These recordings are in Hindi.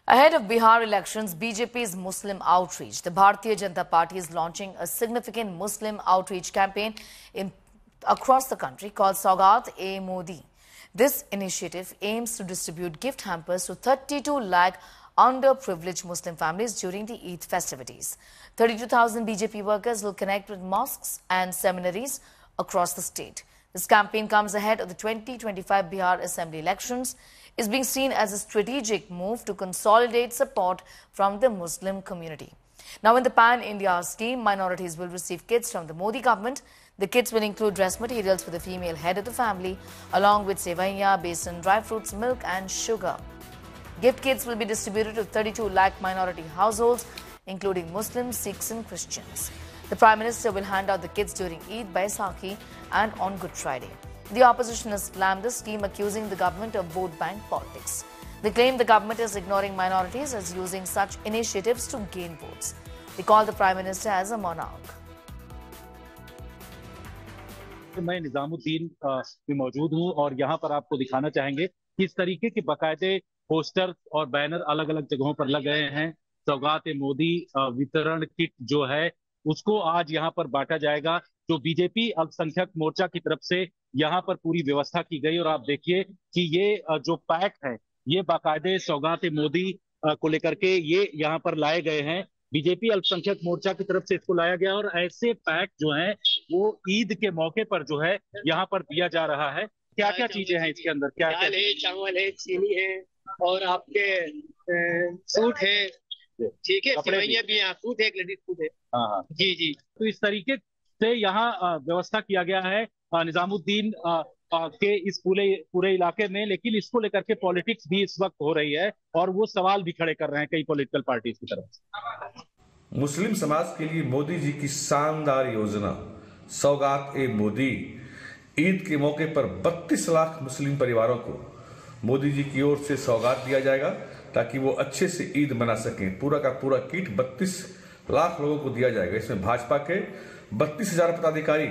Ahead of Bihar elections, BJP's Muslim outreach. The Bharatiya Janata Party is launching a significant Muslim outreach campaign across the country called Saugat-e-Modi. This initiative aims to distribute gift hampers to 32 lakh underprivileged Muslim families during the Eid festivities. 32,000 BJP workers will connect with mosques and seminaries across the state. This campaign comes ahead of the 2025 Bihar Assembly elections. Is being seen as a strategic move to consolidate support from the Muslim community. Now, in the Pan-India scheme, minorities will receive kits from the Modi government. The kits will include dress materials for the female head of the family, along with sevaiya, besan, dry fruits, milk and sugar. Gift kits will be distributed to 32 lakh minority households, including Muslims, Sikhs and Christians. The Prime Minister will hand out the kits during Eid, Baisakhi and on Good Friday. The opposition has slammed the scheme, accusing the government of vote bank politics. They claim the government is ignoring minorities as using such initiatives to gain votes. They call the Prime Minister as a monarch. मैं निजामुद्दीन भी मौजूद हूं और यहां पर आपको दिखाना चाहेंगे कि इस तरीके के बाकायदे पोस्टर और बैनर अलग अलग जगहों पर लग गए हैं। सौगात-ए-मोदी वितरण किट जो है उसको आज यहां पर बांटा जाएगा। जो बीजेपी अल्पसंख्यक मोर्चा की तरफ से यहां पर पूरी व्यवस्था की गई और आप देखिए कि ये जो पैक है ये बाकायदे सौगात-ए-मोदी को लेकर के ये यहां पर लाए गए हैं। बीजेपी अल्पसंख्यक मोर्चा की तरफ से इसको लाया गया और ऐसे पैक जो हैं वो ईद के मौके पर जो है यहाँ पर दिया जा रहा है। क्या क्या चीजें हैं इसके अंदर? क्या क्या है? चावल है, चीनी है और आपके सूट है, ठीक है, सेवइयां भी हैं, सूट है, एक लेडीज सूट है। हाँ जी जी। तो इस तरीके से यहाँ व्यवस्था किया गया है निजामुद्दीन के इस पूरे इलाके में, लेकिन इसको लेकर के पॉलिटिक्स भी इस वक्त हो रही है और वो सवाल भी खड़े कर रहे हैं कई पॉलिटिकल पार्टीज की तरफ से। मुस्लिम समाज के लिए मोदी जी की शानदार योजना सौगात-ए-मोदी, ईद के मौके पर 32 लाख मुस्लिम परिवारों को मोदी जी की ओर से सौगात दिया जाएगा ताकि वो अच्छे से ईद मना सकें। पूरा का पूरा किट 32 लाख लोगों को दिया जाएगा। इसमें भाजपा के 32,000 पदाधिकारी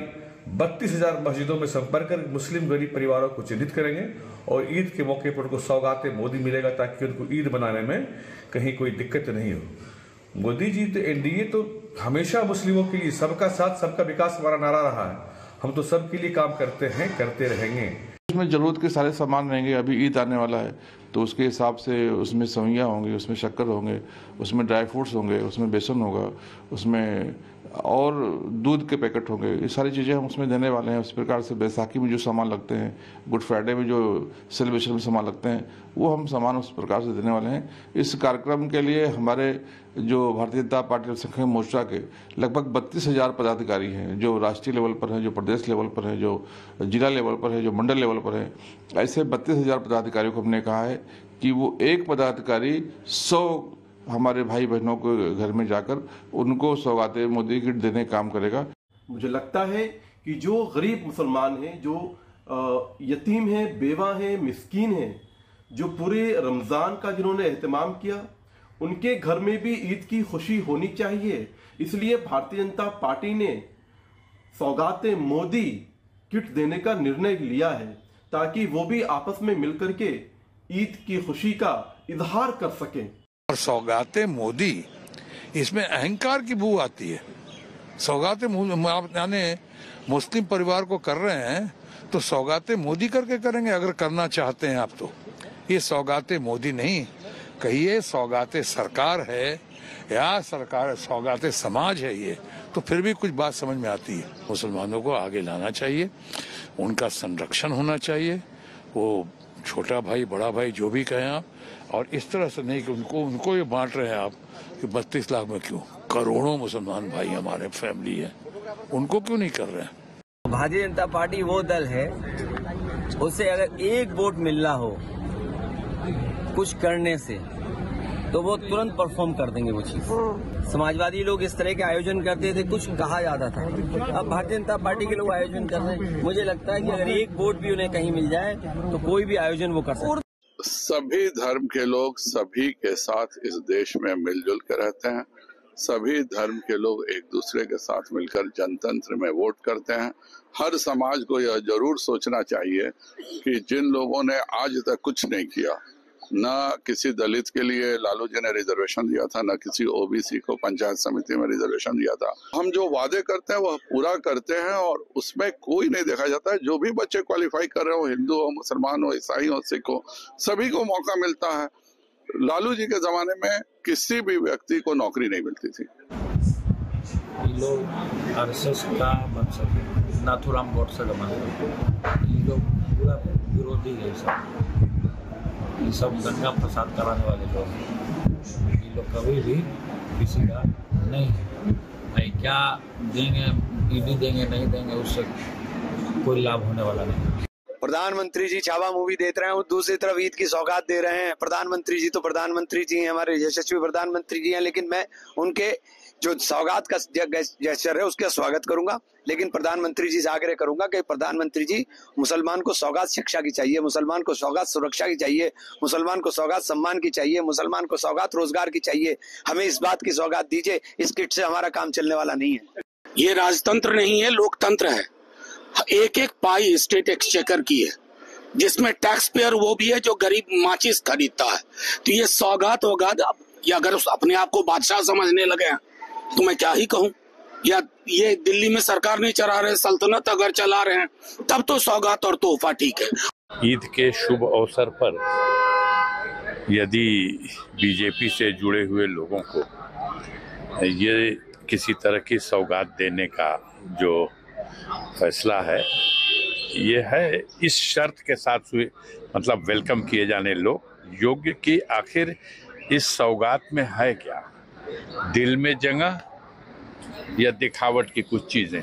32,000 मस्जिदों में संपर्क कर मुस्लिम गरीब परिवारों को चिन्हित करेंगे और ईद के मौके पर उनको सौगात-ए-मोदी मिलेगा ताकि उनको ईद मनाने में कहीं कोई दिक्कत नहीं हो। मोदी जी तो एनडीए तो हमेशा मुस्लिमों के लिए सबका साथ सबका विकास हमारा नारा रहा है। हम तो सबके लिए काम करते हैं, करते रहेंगे। उसमें जरूरत के सारे सामान रहेंगे। अभी ईद आने वाला है तो उसके हिसाब से उसमें सेवइयाँ होंगी, उसमें शक्कर होंगे, उसमें ड्राई फ्रूट्स होंगे, उसमें बेसन होगा, उसमें और दूध के पैकेट होंगे। ये सारी चीज़ें हम उसमें देने वाले हैं। उस प्रकार से बैसाखी में जो सामान लगते हैं, गुड फ्राइडे में जो सेलिब्रेशन में सामान लगते हैं, वो हम सामान उस प्रकार से देने वाले हैं। इस कार्यक्रम के लिए हमारे जो भारतीय जनता पार्टी अल्पसंख्यक मोर्चा के लगभग 32,000 पदाधिकारी हैं, जो राष्ट्रीय लेवल पर हैं, जो प्रदेश लेवल पर हैं, जो जिला लेवल पर है, जो मंडल लेवल पर है। ऐसे 32,000 पदाधिकारियों को हमने कहा है कि वो एक पदाधिकारी 100 हमारे भाई बहनों को घर में जाकर उनको सौगात-ए-मोदी किट देने का काम करेगा। मुझे लगता है कि जो गरीब मुसलमान हैं, जो यतीम हैं, बेवा हैं, मिस्कीन हैं, जो पूरे रमज़ान का जिन्होंने एहतमाम किया, उनके घर में भी ईद की खुशी होनी चाहिए। इसलिए भारतीय जनता पार्टी ने सौगात-ए-मोदी किट देने का निर्णय लिया है ताकि वो भी आपस में मिलकर के ईद की खुशी का इजहार कर सकें। और सौगात-ए-मोदी, इसमें अहंकार की बू आती है। सौगात-ए-मोदी आप यानी मुस्लिम परिवार को कर रहे हैं तो सौगात-ए-मोदी करके करेंगे अगर करना चाहते हैं आप तो। ये सौगात-ए-मोदी नहीं, कहिए सौगात-ए-सरकार है या सरकार सौगात-ए-समाज है, ये तो फिर भी कुछ बात समझ में आती है। मुसलमानों को आगे लाना चाहिए, उनका संरक्षण होना चाहिए। वो छोटा भाई बड़ा भाई जो भी कहें आप, और इस तरह से नहीं कि उनको ये बांट रहे हैं आप कि 32 लाख में क्यों, करोड़ों मुसलमान भाई हमारे फैमिली है, उनको क्यों नहीं कर रहे हैं। भारतीय जनता पार्टी वो दल है, उसे अगर एक वोट मिलना हो कुछ करने से तो वो तुरंत परफॉर्म कर देंगे वो चीज। समाजवादी लोग इस तरह के आयोजन करते थे, कुछ कहा जाता था। अब भारतीय जनता पार्टी के लोग आयोजन कर रहे हैं। मुझे लगता है कि अगर एक वोट भी उन्हें कहीं मिल जाए तो कोई भी आयोजन वो कर सकते। सभी धर्म के लोग सभी के साथ इस देश में मिलजुल कर रहते हैं। सभी धर्म के लोग एक दूसरे के साथ मिलकर जनतंत्र में वोट करते हैं। हर समाज को यह जरूर सोचना चाहिए कि जिन लोगों ने आज तक कुछ नहीं किया, न किसी दलित के लिए लालू जी ने रिजर्वेशन दिया था, न किसी ओबीसी को पंचायत समिति में रिजर्वेशन दिया था। हम जो वादे करते हैं वह पूरा करते हैं और उसमें कोई नहीं देखा जाता है। जो भी बच्चे क्वालिफाई कर रहे हो, हिंदू हो, मुसलमान हो, ईसाई हो, सिख हो, सभी को मौका मिलता है। लालू जी के जमाने में किसी भी व्यक्ति को नौकरी नहीं मिलती थी। ये लोग आरएसएस का मतलब नाथुराम गोडसे का मतलब, ये लोग पूरा विरोधी है। ये सब दंगा फसाद कराने वाले लोग हैं। ये लोग कभी भी किसी का नहीं है भाई, क्या देंगे, ईडी देंगे नहीं देंगे, उससे कोई लाभ होने वाला नहीं। प्रधानमंत्री जी छावा मूवी देख रहे हैं, दूसरी तरफ ईद की सौगात दे रहे हैं। प्रधानमंत्री जी तो प्रधानमंत्री जी हैं, हमारे यशस्वी प्रधानमंत्री जी हैं, लेकिन मैं उनके जो सौगात का जेस्चर है उसका स्वागत करूंगा। लेकिन प्रधानमंत्री जी से आग्रह करूंगा कि प्रधानमंत्री जी, मुसलमान को सौगात शिक्षा की चाहिए, मुसलमान को सौगात सुरक्षा की चाहिए, मुसलमान को सौगात सम्मान की चाहिए, मुसलमान को सौगात रोजगार की चाहिए। हमें इस बात की सौगात दीजिए। इस किट से हमारा काम चलने वाला नहीं है। ये राजतंत्र नहीं है, लोकतंत्र है। एक एक पाई स्टेट एक्सचेकर की है, जिसमें टैक्स पेयर वो भी है जो गरीब माचिस खरीदता है। तो ये सौगात वौगात, या अगर अपने आप को बादशाह समझने लगे हैं तो मैं क्या ही कहूँ। या ये दिल्ली में सरकार नहीं चला रहे, सल्तनत अगर चला रहे हैं तब तो सौगात और तोहफा ठीक है। ईद के शुभ अवसर पर यदि बीजेपी से जुड़े हुए लोगों को ये किसी तरह की सौगात देने का जो फैसला है, ये है इस शर्त के साथ हुए, मतलब वेलकम किए जाने लोग योग्य कि आखिर इस सौगात में है क्या, दिल में जगह या दिखावट की कुछ चीजें।